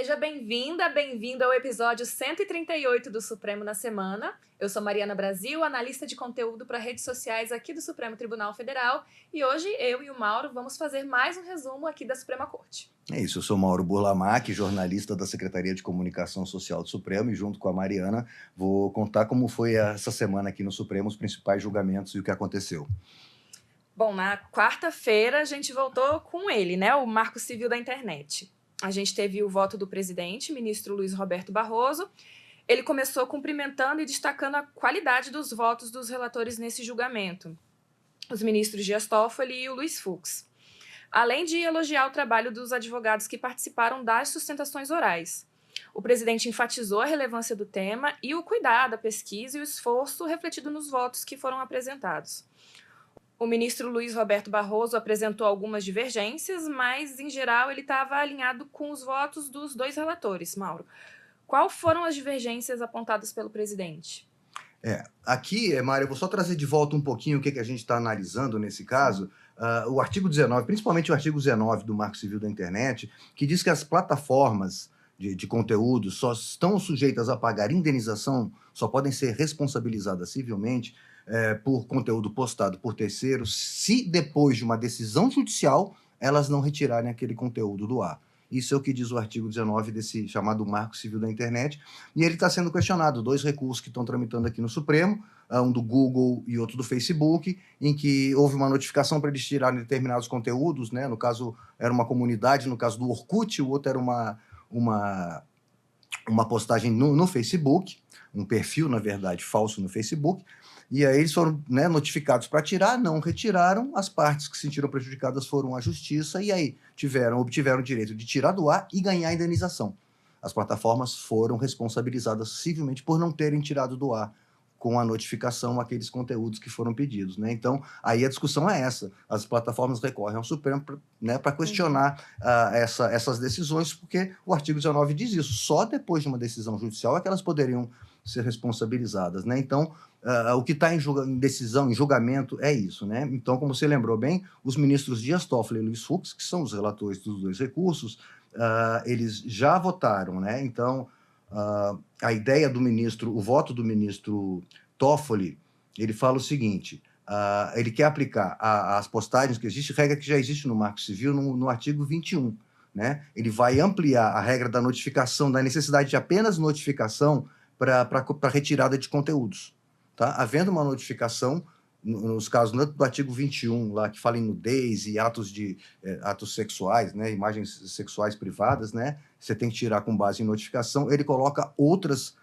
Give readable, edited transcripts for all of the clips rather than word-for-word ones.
Seja bem-vinda, bem-vindo ao episódio 138 do Supremo na Semana. Eu sou Mariana Brasil, analista de conteúdo para redes sociais aqui do Supremo Tribunal Federal, e hoje eu e o Mauro vamos fazer mais um resumo aqui da Suprema Corte. É isso, eu sou Mauro Burlamac, jornalista da Secretaria de Comunicação Social do Supremo, e junto com a Mariana vou contar como foi essa semana aqui no Supremo, os principais julgamentos e o que aconteceu. Bom, na quarta-feira a gente voltou com ele, né, o Marco Civil da Internet. A gente teve o voto do presidente, ministro Luiz Roberto Barroso. Ele começou cumprimentando e destacando a qualidade dos votos dos relatores nesse julgamento, os ministros Dias Toffoli e o Luiz Fux, além de elogiar o trabalho dos advogados que participaram das sustentações orais. O presidente enfatizou a relevância do tema e o cuidado, a pesquisa e o esforço refletido nos votos que foram apresentados. O ministro Luiz Roberto Barroso apresentou algumas divergências, mas, em geral, ele estava alinhado com os votos dos dois relatores. Mauro, quais foram as divergências apontadas pelo presidente? Aqui, Mário, eu vou só trazer de volta um pouquinho o que a gente está analisando nesse caso. O artigo 19, principalmente o artigo 19 do Marco Civil da Internet, que diz que as plataformas de conteúdo só estão sujeitas a pagar indenização, só podem ser responsabilizadas civilmente por conteúdo postado por terceiros, se depois de uma decisão judicial elas não retirarem aquele conteúdo do ar. Isso é o que diz o artigo 19 desse chamado Marco Civil da Internet, e ele está sendo questionado, dois recursos que estão tramitando aqui no Supremo, um do Google e outro do Facebook, em que houve uma notificação para eles tirarem determinados conteúdos, né? No caso era uma comunidade, no caso do Orkut, o outro era uma postagem no Facebook, um perfil, na verdade, falso no Facebook, e aí eles foram, né, notificados para tirar, não retiraram, as partes que se sentiram prejudicadas foram à justiça, e aí obtiveram o direito de tirar do ar e ganhar a indenização. As plataformas foram responsabilizadas civilmente por não terem tirado do ar com a notificação aqueles conteúdos que foram pedidos, né? Então, aí a discussão é essa. As plataformas recorrem ao Supremo para questionar essas decisões, porque o artigo 19 diz isso. Só depois de uma decisão judicial é que elas poderiam ser responsabilizadas, né? Então, o que está em decisão, em julgamento, é isso, né? Então, como você lembrou bem, os ministros Dias Toffoli e Luiz Fux, que são os relatores dos dois recursos, eles já votaram, né? Então, a ideia do ministro, o voto do ministro Toffoli, ele fala o seguinte: ele quer aplicar as postagens que existe, regra que já existe no Marco Civil, no artigo 21, né? Ele vai ampliar a regra da notificação, da necessidade de apenas notificação para retirada de conteúdos. Tá? Havendo uma notificação, nos casos do artigo 21, lá, que fala em nudez e atos sexuais, né, imagens sexuais privadas, né, você tem que tirar com base em notificação, ele coloca outros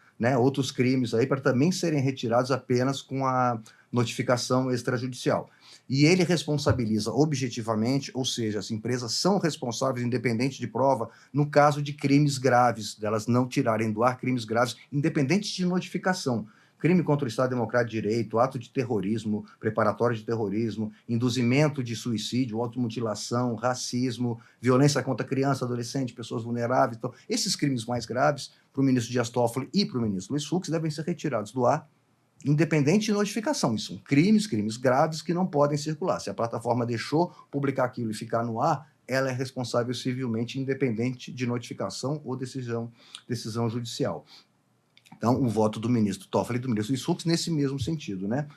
crimes aí para também serem retirados apenas com a notificação extrajudicial. E ele responsabiliza objetivamente, ou seja, as empresas são responsáveis, independente de prova, no caso de crimes graves, delas não tirarem do ar crimes graves, independente de notificação. Crime contra o Estado Democrático de Direito, ato de terrorismo, preparatório de terrorismo, induzimento de suicídio, automutilação, racismo, violência contra criança, adolescente, pessoas vulneráveis. Então, esses crimes mais graves, para o ministro Dias Toffoli e para o ministro Luiz Fux, devem ser retirados do ar, independente de notificação. Isso são crimes graves que não podem circular. Se a plataforma deixou publicar aquilo e ficar no ar, ela é responsável civilmente, independente de notificação ou decisão judicial. Então, o voto do ministro Toffoli e do ministro Luiz Fux nesse mesmo sentido, né?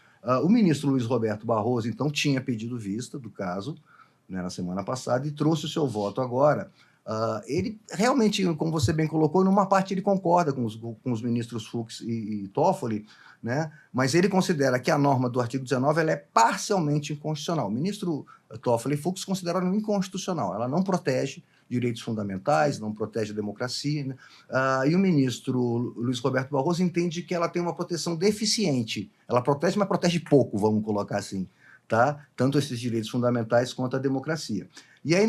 O ministro Luiz Roberto Barroso, então, tinha pedido vista do caso, né, na semana passada, e trouxe o seu voto agora. Ele realmente, como você bem colocou, numa parte ele concorda com os ministros Fux e Toffoli, né? Mas ele considera que a norma do artigo 19 ela é parcialmente inconstitucional. O ministro Toffoli e Fux consideram inconstitucional. Ela não protege direitos fundamentais, não protege a democracia, né? E o ministro Luiz Roberto Barroso entende que ela tem uma proteção deficiente. Ela protege, mas protege pouco, vamos colocar assim, tá? Tanto esses direitos fundamentais quanto a democracia. E aí,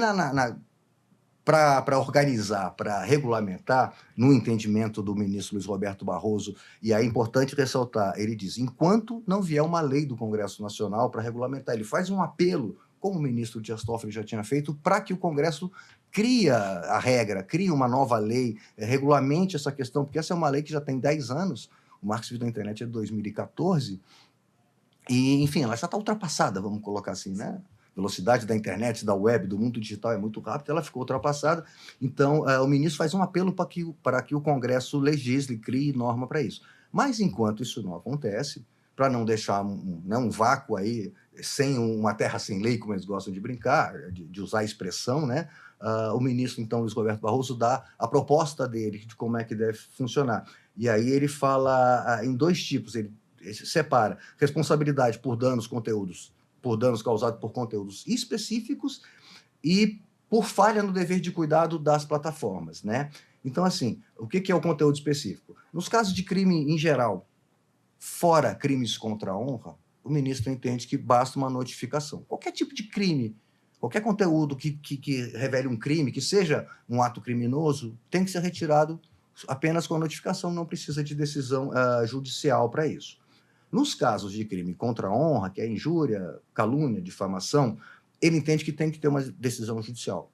para organizar, para regulamentar, no entendimento do ministro Luiz Roberto Barroso, e é importante ressaltar, ele diz, enquanto não vier uma lei do Congresso Nacional para regulamentar, ele faz um apelo, como o ministro Dias Toffoli já tinha feito, para que o Congresso crie a regra, crie uma nova lei, regulamente essa questão, porque essa é uma lei que já tem 10 anos, o Marco Civil da Internet é de 2014, e, enfim, ela já está ultrapassada, vamos colocar assim, né? velocidade da internet, da web, do mundo digital é muito rápida, ela ficou ultrapassada. Então, o ministro faz um apelo para que o Congresso legisle, crie norma para isso. Mas, enquanto isso não acontece, para não deixar um vácuo aí, sem uma terra sem lei, como eles gostam de brincar, de usar a expressão, né? O ministro, então, Luiz Roberto Barroso, dá a proposta dele de como é que deve funcionar. E aí ele fala em dois tipos, ele separa responsabilidade por danos causados por conteúdos específicos e por falha no dever de cuidado das plataformas, né? Então, assim, o que é o conteúdo específico? Nos casos de crime em geral, fora crimes contra a honra, o ministro entende que basta uma notificação. Qualquer tipo de crime, qualquer conteúdo que revele um crime, que seja um ato criminoso, tem que ser retirado apenas com a notificação, não precisa de decisão judicial para isso. Nos casos de crime contra a honra, que é injúria, calúnia, difamação, ele entende que tem que ter uma decisão judicial.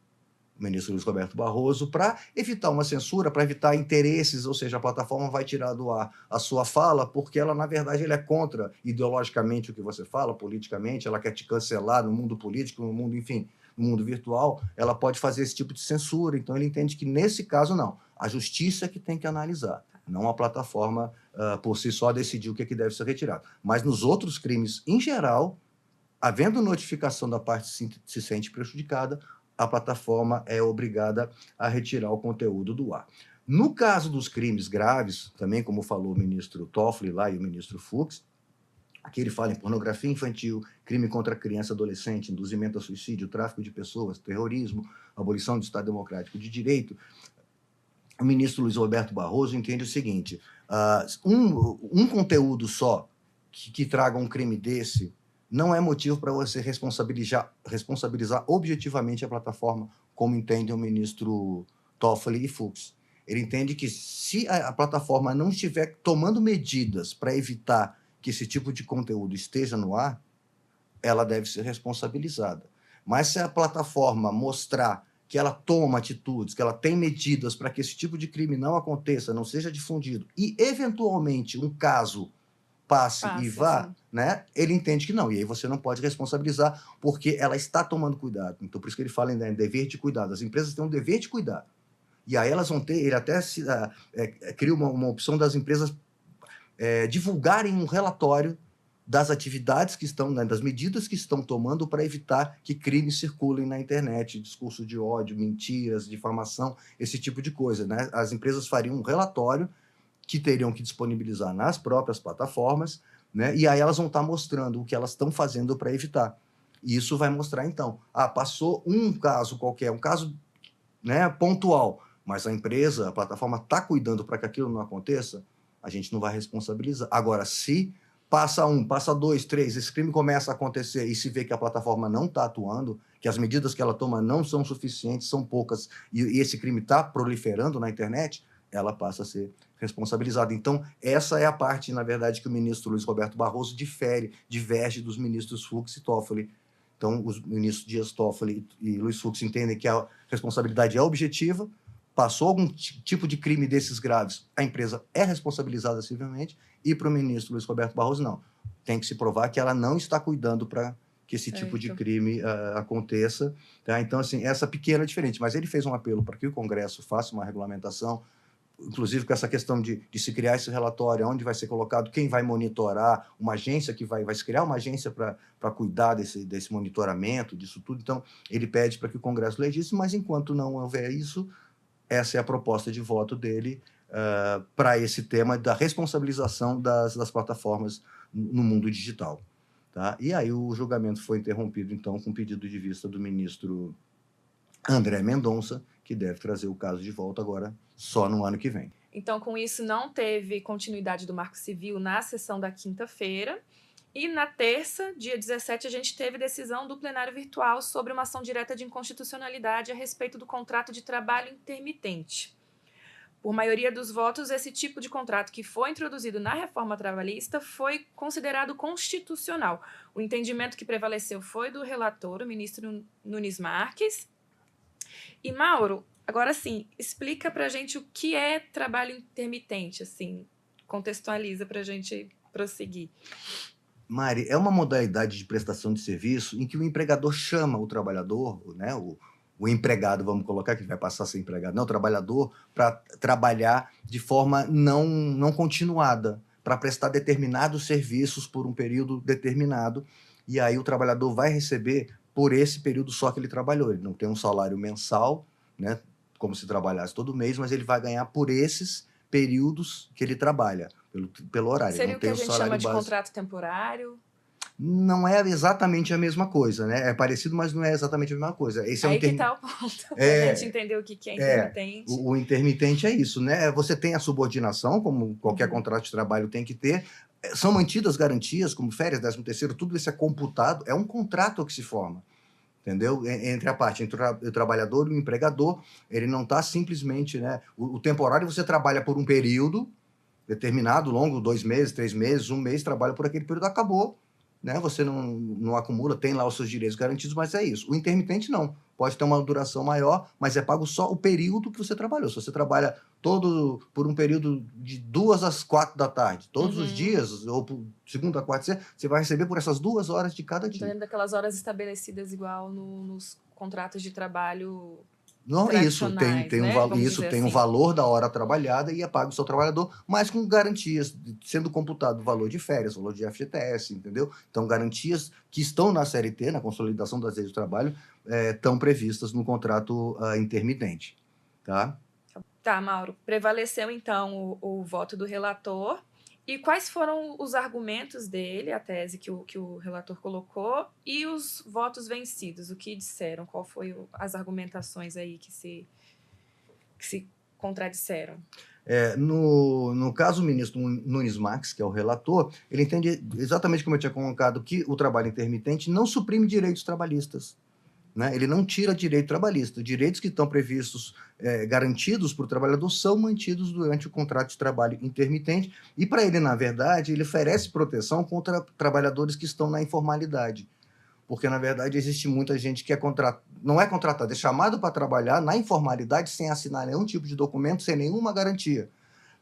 O ministro Luiz Roberto Barroso, para evitar uma censura, para evitar interesses, ou seja, a plataforma vai tirar do ar a sua fala, porque ela, na verdade, é contra ideologicamente o que você fala, politicamente, ela quer te cancelar no mundo político, no mundo, enfim, no mundo virtual, ela pode fazer esse tipo de censura. Então, ele entende que, nesse caso, não. A justiça é que tem que analisar, não a plataforma, por si só, decidir o que deve ser retirado. Mas, nos outros crimes, em geral, havendo notificação da parte que se sente prejudicada, a plataforma é obrigada a retirar o conteúdo do ar. No caso dos crimes graves, também como falou o ministro Toffoli lá e o ministro Fux, aqui ele fala em pornografia infantil, crime contra criança e adolescente, induzimento a suicídio, tráfico de pessoas, terrorismo, abolição do Estado Democrático de Direito, o ministro Luiz Roberto Barroso entende o seguinte, um conteúdo só que traga um crime desse não é motivo para você responsabilizar objetivamente a plataforma, como entendem o ministro Toffoli e Fux. Ele entende que se a plataforma não estiver tomando medidas para evitar que esse tipo de conteúdo esteja no ar, ela deve ser responsabilizada. Mas se a plataforma mostrar que ela toma atitudes, que ela tem medidas para que esse tipo de crime não aconteça, não seja difundido, e, eventualmente, um caso passe e vá, né, ele entende que não. E aí você não pode responsabilizar, porque ela está tomando cuidado. Então, por isso que ele fala em dever de cuidado. As empresas têm um dever de cuidar. E aí elas vão ter, ele até cria uma opção das empresas divulgarem um relatório das atividades que estão, né, das medidas que estão tomando para evitar que crimes circulem na internet, discurso de ódio, mentiras, difamação, esse tipo de coisa, né? As empresas fariam um relatório que teriam que disponibilizar nas próprias plataformas, né? E aí elas vão estar mostrando o que elas estão fazendo para evitar. E isso vai mostrar, então, passou um caso qualquer, um caso, né, pontual, mas a empresa, a plataforma está cuidando para que aquilo não aconteça, a gente não vai responsabilizar. Agora, se passa passa dois, três, esse crime começa a acontecer e se vê que a plataforma não está atuando, que as medidas que ela toma não são suficientes, são poucas, e esse crime está proliferando na internet, ela passa a ser responsabilizada. Então, essa é a parte, na verdade, que o ministro Luiz Roberto Barroso diverge dos ministros Fux e Toffoli. Então, os ministros Dias Toffoli e Luiz Fux entendem que a responsabilidade é objetiva, passou algum tipo de crime desses graves, a empresa é responsabilizada civilmente, e para o ministro Luiz Roberto Barroso, não. Tem que se provar que ela não está cuidando para que esse tipo de crime aconteça. Tá? Então, assim, essa pequena é diferente. Mas ele fez um apelo para que o Congresso faça uma regulamentação, inclusive com essa questão de se criar esse relatório, onde vai ser colocado, quem vai monitorar, uma agência que vai se criar uma agência para cuidar desse monitoramento, disso tudo. Então, ele pede para que o Congresso legisle, mas enquanto não houver isso, essa é a proposta de voto dele para esse tema da responsabilização das plataformas no mundo digital. Tá? E aí o julgamento foi interrompido, então, com pedido de vista do ministro André Mendonça, que deve trazer o caso de volta agora só no ano que vem. Então, com isso, não teve continuidade do Marco Civil na sessão da quinta-feira. E na terça, dia 17, a gente teve decisão do plenário virtual sobre uma ação direta de inconstitucionalidade a respeito do contrato de trabalho intermitente. Por maioria dos votos, esse tipo de contrato que foi introduzido na reforma trabalhista foi considerado constitucional. O entendimento que prevaleceu foi do relator, o ministro Nunes Marques. E, Mauro, agora sim, explica pra gente o que é trabalho intermitente, assim, contextualiza pra gente prosseguir. Mari, é uma modalidade de prestação de serviço em que o empregador chama o trabalhador, né, o empregado, vamos colocar, que vai passar a ser empregado, não, o trabalhador, para trabalhar de forma não continuada, para prestar determinados serviços por um período determinado, e aí o trabalhador vai receber por esse período só que ele trabalhou. Ele não tem um salário mensal, né, como se trabalhasse todo mês, mas ele vai ganhar por esses períodos que ele trabalha, pelo horário. Ele Seria não o que tem a o gente salário chama de base. contrato temporário? Não é exatamente a mesma coisa, né? É parecido, mas não é exatamente a mesma coisa. Esse é um Aí que intermi... tá o ponto, para a gente é, entender o que é é intermitente. o intermitente é isso, né? Você tem a subordinação, como qualquer Uhum. contrato de trabalho tem que ter. São mantidas garantias, como férias, 13º, tudo isso é computado. É um contrato que se forma, entendeu? Entre a parte, entre o trabalhador e o empregador. Ele não está simplesmente, né? O temporário você trabalha por um período determinado, longo, 2 meses, 3 meses, um mês, trabalha por aquele período, acabou, né? Você não acumula, tem lá os seus direitos garantidos, mas é isso. O intermitente não, pode ter uma duração maior, mas é pago só o período que você trabalhou. Se você trabalha todo por um período de 2 às 4 da tarde, todos os Uhum. dias, ou por segunda a quarta, você vai receber por essas 2 horas de cada Então, dia. dentro daquelas horas estabelecidas igual nos contratos de trabalho Não, tradicionais, né? Vamos isso dizer tem um assim. valor da hora trabalhada e é pago o seu trabalhador, mas com garantias, sendo computado o valor de férias, o valor de FGTS, entendeu? Então, garantias que estão na CLT, na Consolidação das Leis do Trabalho, estão previstas no contrato intermitente, tá? Tá, Mauro. Prevaleceu, então, o voto do relator. E quais foram os argumentos dele, a tese que o relator colocou, e os votos vencidos? O que disseram? Qual foi as argumentações aí que se contradisseram? No caso, o ministro Nunes Marques, que é o relator, ele entende exatamente como eu tinha colocado, que o trabalho intermitente não suprime direitos trabalhistas, né? Ele não tira direito trabalhista. Direitos que estão previstos, garantidos para o trabalhador, são mantidos durante o contrato de trabalho intermitente. E para ele, na verdade, ele oferece proteção contra trabalhadores que estão na informalidade. Porque, na verdade, existe muita gente que não é contratada, é chamado para trabalhar na informalidade sem assinar nenhum tipo de documento, sem nenhuma garantia.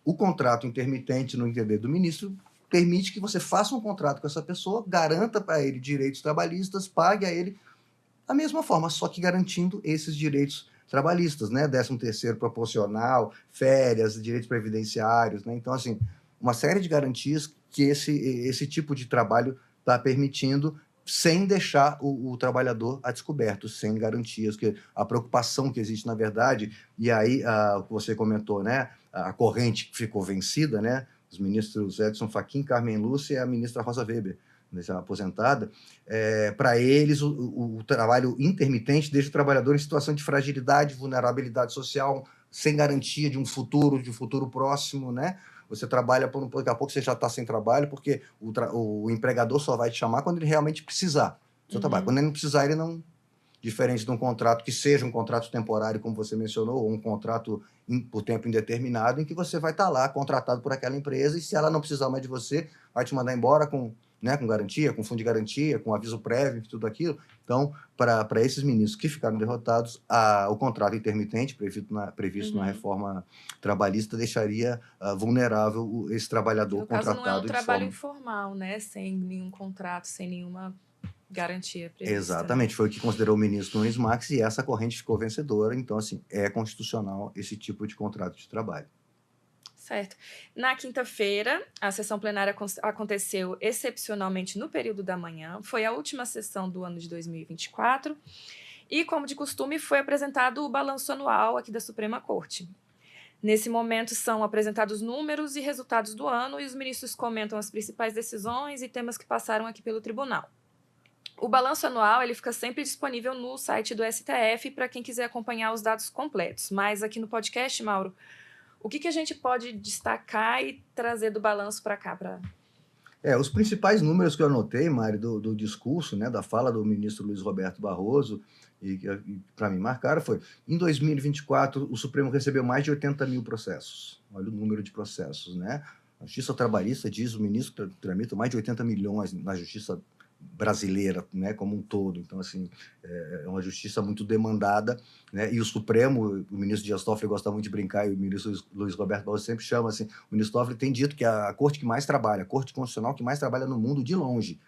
O contrato intermitente, no entender do ministro, permite que você faça um contrato com essa pessoa, garanta para ele direitos trabalhistas, pague a ele da mesma forma, só que garantindo esses direitos trabalhistas, né? 13º proporcional, férias, direitos previdenciários, né? Então, assim, uma série de garantias que esse tipo de trabalho está permitindo, sem deixar o trabalhador a descoberto, sem garantias, que a preocupação que existe, na verdade, e aí o que você comentou, né? A corrente que ficou vencida, né? Os ministros Edson Fachin, Carmen Lúcia e a ministra Rosa Weber, já aposentada, para eles o trabalho intermitente deixa o trabalhador em situação de fragilidade, vulnerabilidade social, sem garantia de um futuro próximo, né? Você trabalha, daqui a pouco você já está sem trabalho, porque o empregador só vai te chamar quando ele realmente precisar do seu trabalho. Quando ele não precisar, ele não... Diferente de um contrato que seja um contrato temporário, como você mencionou, ou um contrato por tempo indeterminado, em que você vai estar lá contratado por aquela empresa e se ela não precisar mais de você, vai te mandar embora com, né, com garantia, com fundo de garantia, com aviso prévio, tudo aquilo. Então, para esses ministros que ficaram derrotados, o contrato intermitente previsto na reforma trabalhista deixaria vulnerável esse trabalhador No caso, não é um contratado de trabalho forma... informal, né? Sem nenhum contrato, sem nenhuma garantia prevista, né? Exatamente, foi o que considerou o ministro Nunes Marques e essa corrente ficou vencedora. Então, assim, é constitucional esse tipo de contrato de trabalho. Certo. Na quinta-feira, a sessão plenária aconteceu excepcionalmente no período da manhã. Foi a última sessão do ano de 2024 e, como de costume, foi apresentado o balanço anual aqui da Suprema Corte. Nesse momento são apresentados números e resultados do ano e os ministros comentam as principais decisões e temas que passaram aqui pelo tribunal. O balanço anual ele fica sempre disponível no site do STF para quem quiser acompanhar os dados completos. Mas aqui no podcast, Mauro, o que a gente pode destacar e trazer do balanço para cá? Os principais números que eu anotei, Mário, do discurso, né, da fala do ministro Luiz Roberto Barroso, e para mim marcaram, foi: em 2024, o Supremo recebeu mais de 80 mil processos. Olha o número de processos, né? A Justiça Trabalhista, diz o ministro, tramita mais de 80 milhões na Justiça brasileira, né, como um todo. Então, assim, é uma justiça muito demandada, né, e o Supremo, o ministro Dias Toffoli gosta muito de brincar, e o ministro Luiz Roberto Barroso sempre chama assim, o ministro Toffoli tem dito que é a corte que mais trabalha, a corte constitucional que mais trabalha no mundo de longe,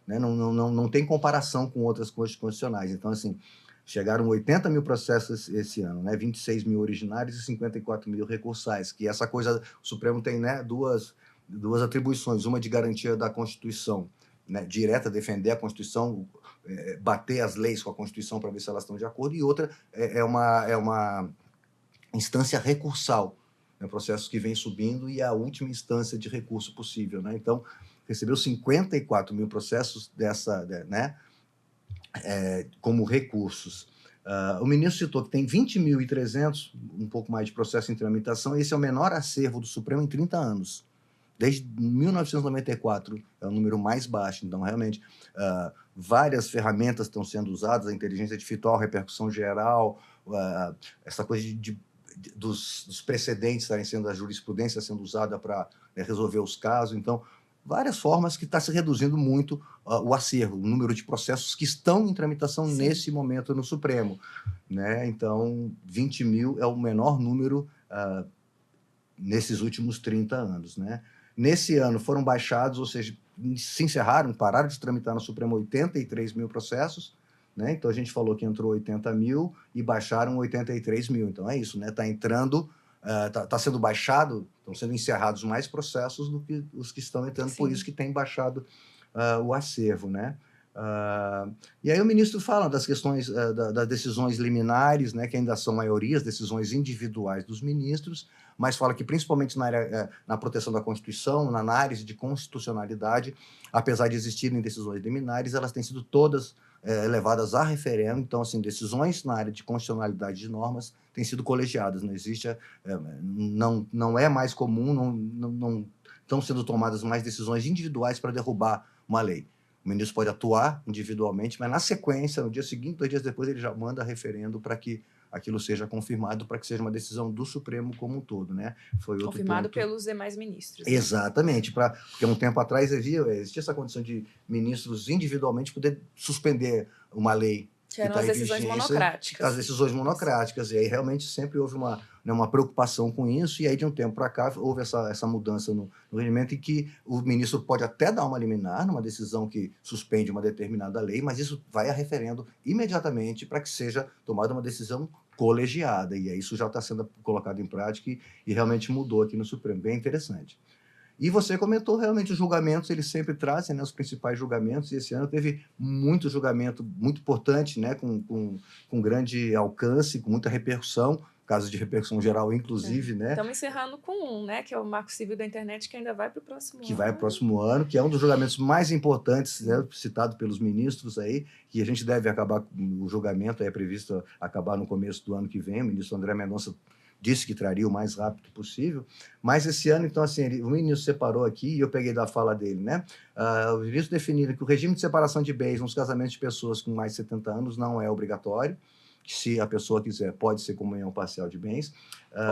né, não tem comparação com outras cortes constitucionais. Então, assim, chegaram 80 mil processos esse ano, né, 26 mil originários e 54 mil recursais, que essa coisa, o Supremo tem, né, duas atribuições, uma de garantia da Constituição, né, direta, defender a Constituição, bater as leis com a Constituição para ver se elas estão de acordo, e outra é uma instância recursal, né, processos que vem subindo e a última instância de recurso possível. Né? Então, recebeu 54 mil processos né, como recursos. O ministro citou que tem 20.300, um pouco mais de processo em tramitação, e esse é o menor acervo do Supremo em 30 anos. Desde 1994 é o número mais baixo. Então, realmente, várias ferramentas estão sendo usadas, a inteligência artificial, repercussão geral, essa coisa dos precedentes estarem sendo, a jurisprudência sendo usada para, né, resolver os casos. Então, várias formas que está se reduzindo muito o acervo, o número de processos que estão em tramitação Sim. nesse momento no Supremo. Né? Então, 20 mil é o menor número nesses últimos 30 anos. Né? Nesse ano foram baixados, ou seja, se encerraram, pararam de tramitar no Supremo 83 mil processos, né? Então a gente falou que entrou 80 mil e baixaram 83 mil. Então é isso, né? Está entrando, está sendo baixado, estão sendo encerrados mais processos do que os que estão entrando, Sim. por isso que tem baixado o acervo, né? E aí o ministro fala das questões das decisões liminares, né, que ainda são maioria, as decisões individuais dos ministros, mas fala que principalmente na proteção da Constituição, na análise de constitucionalidade, apesar de existirem decisões liminares, elas têm sido todas levadas a referendo. Então, assim, decisões na área de constitucionalidade de normas têm sido colegiadas, não existe, não é mais comum, não estão sendo tomadas mais decisões individuais para derrubar uma lei. O ministro pode atuar individualmente, mas na sequência, no dia seguinte, 2 dias depois, ele já manda referendo para que aquilo seja confirmado, para que seja uma decisão do Supremo como um todo, né? Foi outro confirmado ponto. pelos demais ministros. Né? Exatamente, porque um tempo atrás existia essa condição de ministros individualmente poder suspender uma lei. Que eram as decisões monocráticas. As decisões monocráticas, e aí realmente sempre houve uma preocupação com isso, e aí de um tempo para cá houve essa mudança no regimento, em que o ministro pode até dar uma liminar numa decisão que suspende uma determinada lei, mas isso vai a referendo imediatamente para que seja tomada uma decisão colegiada, e aí isso já está sendo colocado em prática e realmente mudou aqui no Supremo, bem interessante. E você comentou realmente os julgamentos, eles sempre trazem, né, os principais julgamentos, e esse ano teve muito julgamento, muito importante, né, com grande alcance, com muita repercussão, casos de repercussão geral, inclusive. Né? Estamos encerrando com né, que é o Marco Civil da Internet, que ainda vai para o próximo ano. Que vai para o próximo ano, que é um dos julgamentos mais importantes, né, citado pelos ministros aí, que a gente deve acabar, o julgamento é previsto acabar no começo do ano que vem, o ministro André Mendonça disse que traria o mais rápido possível, mas esse ano, então, assim, o ministro separou aqui, e eu peguei da fala dele, né? O ministro definiu que o regime de separação de bens nos casamentos de pessoas com mais de 70 anos não é obrigatório, que se a pessoa quiser, pode ser comunhão parcial de bens.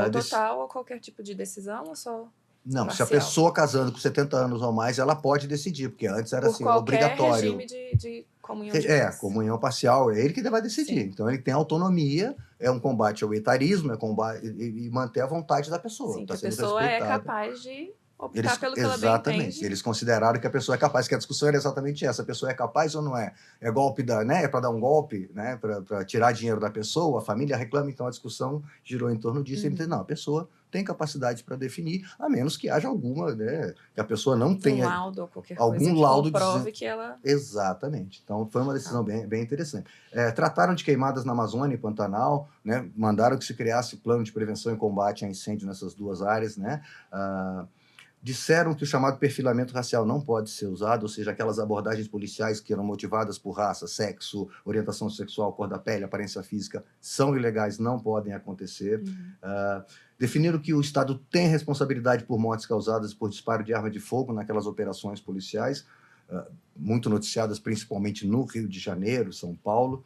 Ou total, ou qualquer tipo de decisão, ou só... Não, parcial? Se a pessoa casando com 70 anos ou mais, ela pode decidir, porque antes era assim, obrigatório. Regime de comunhão de bens. Comunhão parcial, é ele que vai decidir. Sim. Então ele tem autonomia, é um combate ao etarismo, e manter a vontade da pessoa. Sim, tá, que a pessoa é capaz de optar pelo que ela bem entende. Exatamente, eles consideraram que a pessoa é capaz, que a discussão era exatamente essa, a pessoa é capaz ou não é? É golpe né? É para dar um golpe, né? Para tirar dinheiro da pessoa, a família reclama, então a discussão girou em torno disso, e ele disse, não, a pessoa tem capacidade para definir, a menos que haja alguma, né? Que a pessoa não tenha... Um laudo ou qualquer algum coisa que laudo comprove que ela... Exatamente. Então, foi uma decisão bem interessante. Trataram de queimadas na Amazônia e Pantanal, né? Mandaram que se criasse plano de prevenção e combate a incêndio nessas duas áreas, né? Disseram que o chamado perfilamento racial não pode ser usado, ou seja, aquelas abordagens policiais que eram motivadas por raça, sexo, orientação sexual, cor da pele, aparência física, são ilegais, não podem acontecer. Definiram que o Estado tem responsabilidade por mortes causadas por disparo de arma de fogo naquelas operações policiais, muito noticiadas principalmente no Rio de Janeiro, São Paulo.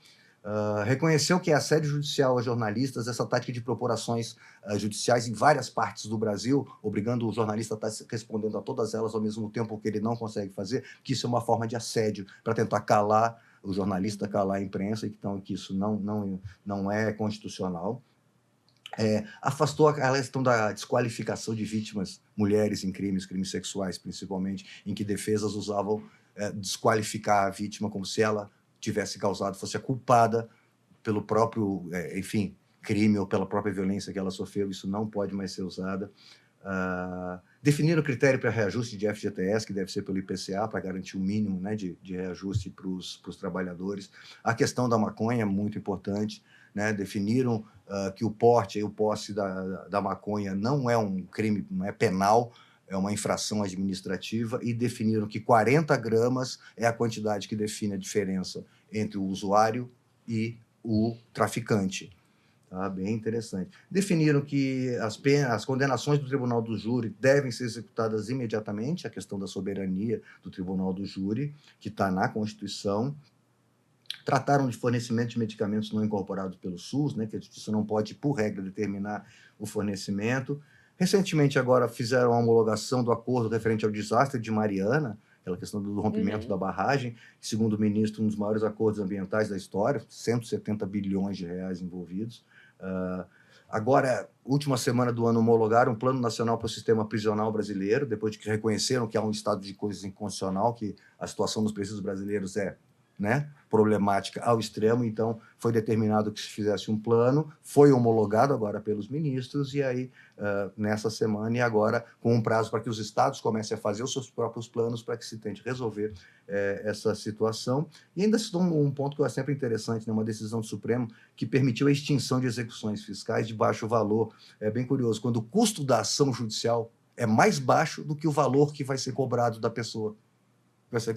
reconheceu que é assédio judicial a jornalistas, essa tática de propor-ações judiciais em várias partes do Brasil, obrigando o jornalista a estar respondendo a todas elas ao mesmo tempo, que ele não consegue fazer, que isso é uma forma de assédio para tentar calar o jornalista, calar a imprensa, então que isso não é constitucional. Afastou a questão da desqualificação de vítimas, mulheres em crimes sexuais, principalmente, em que defesas usavam desqualificar a vítima como se ela tivesse causado, fosse a culpada pelo próprio, enfim, crime ou pela própria violência que ela sofreu. Isso não pode mais ser usada. Definiram o critério para reajuste de FGTS, que deve ser pelo IPCA, para garantir o mínimo, né, de reajuste para os trabalhadores. A questão da maconha é muito importante, né? Definiram que o porte e o posse da maconha não é um crime, não é penal, é uma infração administrativa, e definiram que 40 gramas é a quantidade que define a diferença entre o usuário e o traficante. Tá? Bem interessante. Definiram que as condenações do Tribunal do Júri devem ser executadas imediatamente, a questão da soberania do Tribunal do Júri, que está na Constituição. Trataram de fornecimento de medicamentos não incorporados pelo SUS, né, que a Justiça não pode, por regra, determinar o fornecimento. Recentemente, agora, fizeram a homologação do acordo referente ao desastre de Mariana, aquela questão do rompimento da barragem, segundo o ministro, um dos maiores acordos ambientais da história, 170 bilhões de reais envolvidos. Agora, última semana do ano, homologaram um Plano Nacional para o Sistema Prisional Brasileiro, depois de que reconheceram que há um estado de coisas inconstitucional, que a situação dos presídios brasileiros é, né, problemática ao extremo. Então foi determinado que se fizesse um plano, foi homologado agora pelos ministros, e aí nessa semana, e agora com um prazo para que os estados comecem a fazer os seus próprios planos para que se tente resolver essa situação. E ainda citou um ponto que é sempre interessante, né, uma decisão do Supremo que permitiu a extinção de execuções fiscais de baixo valor. É bem curioso, quando o custo da ação judicial é mais baixo do que o valor que vai ser cobrado da pessoa.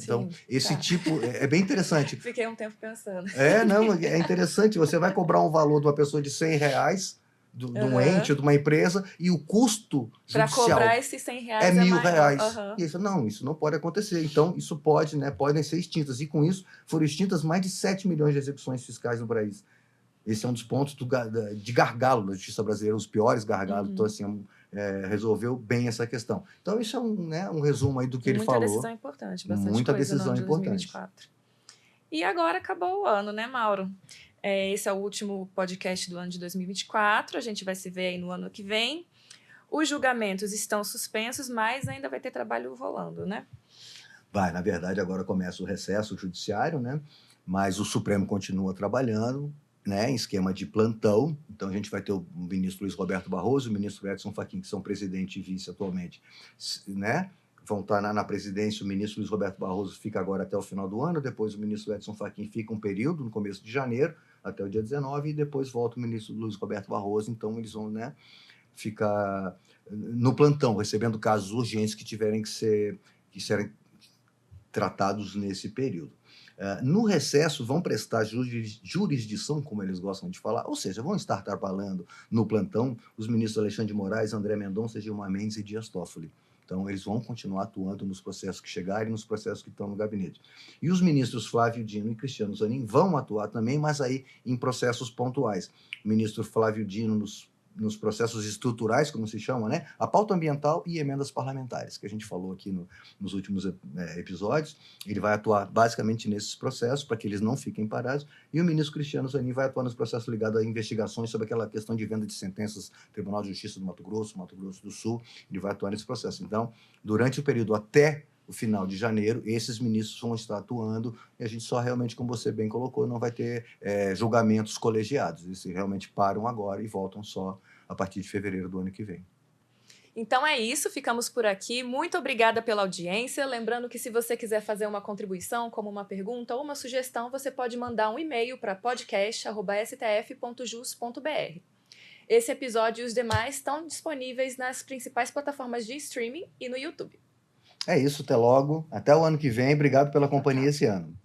Então, esse tipo é bem interessante. Fiquei um tempo pensando. Não, é interessante. Você vai cobrar um valor de uma pessoa de R$100, de um ente, de uma empresa, e o custo judicial para cobrar esses R$100 é R$1.000. E isso não pode acontecer. Então, isso pode, né, podem ser extintas. E com isso, foram extintas mais de 7 milhões de execuções fiscais no país. Esse é um dos pontos de gargalo da justiça brasileira, os piores gargalos. Então, assim, resolveu bem essa questão. Então, isso é um resumo aí do que ele falou. Muita decisão importante, bastante Muita coisa decisão no ano de importante. 2024. E agora acabou o ano, né, Mauro? Esse é o último podcast do ano de 2024. A gente vai se ver aí no ano que vem. Os julgamentos estão suspensos, mas ainda vai ter trabalho rolando, né? Vai, na verdade, agora começa o recesso judiciário, né? Mas o Supremo continua trabalhando, né, em esquema de plantão. Então a gente vai ter o ministro Luiz Roberto Barroso e o ministro Edson Fachin, que são presidente e vice atualmente, né? Vão estar na presidência. O ministro Luiz Roberto Barroso fica agora até o final do ano, depois o ministro Edson Fachin fica um período, no começo de janeiro, até o dia 19, e depois volta o ministro Luiz Roberto Barroso. Então eles vão, né, ficar no plantão, recebendo casos urgentes que tiverem que serem tratados nesse período. No recesso, vão prestar jurisdição, como eles gostam de falar, ou seja, vão estar trabalhando no plantão os ministros Alexandre de Moraes, André Mendonça, Gilmar Mendes e Dias Toffoli. Então, eles vão continuar atuando nos processos que chegarem, nos processos que estão no gabinete. E os ministros Flávio Dino e Cristiano Zanin vão atuar também, mas aí em processos pontuais. O ministro Flávio Dino nos processos estruturais, como se chama, né? A pauta ambiental e emendas parlamentares, que a gente falou aqui nos últimos episódios. Ele vai atuar basicamente nesses processos, para que eles não fiquem parados. E o ministro Cristiano Zanin vai atuar nos processos ligados a investigações sobre aquela questão de venda de sentenças, Tribunal de Justiça do Mato Grosso do Sul. Ele vai atuar nesse processo. Então, durante o período até o final de janeiro, esses ministros vão estar atuando, e a gente só realmente, como você bem colocou, não vai ter julgamentos colegiados. Eles realmente param agora e voltam só a partir de fevereiro do ano que vem. Então é isso, ficamos por aqui. Muito obrigada pela audiência. Lembrando que se você quiser fazer uma contribuição, como uma pergunta ou uma sugestão, você pode mandar um e-mail para podcast@stf.jus.br. Esse episódio e os demais estão disponíveis nas principais plataformas de streaming e no YouTube. É isso, até logo. Até o ano que vem. Obrigado pela companhia esse ano.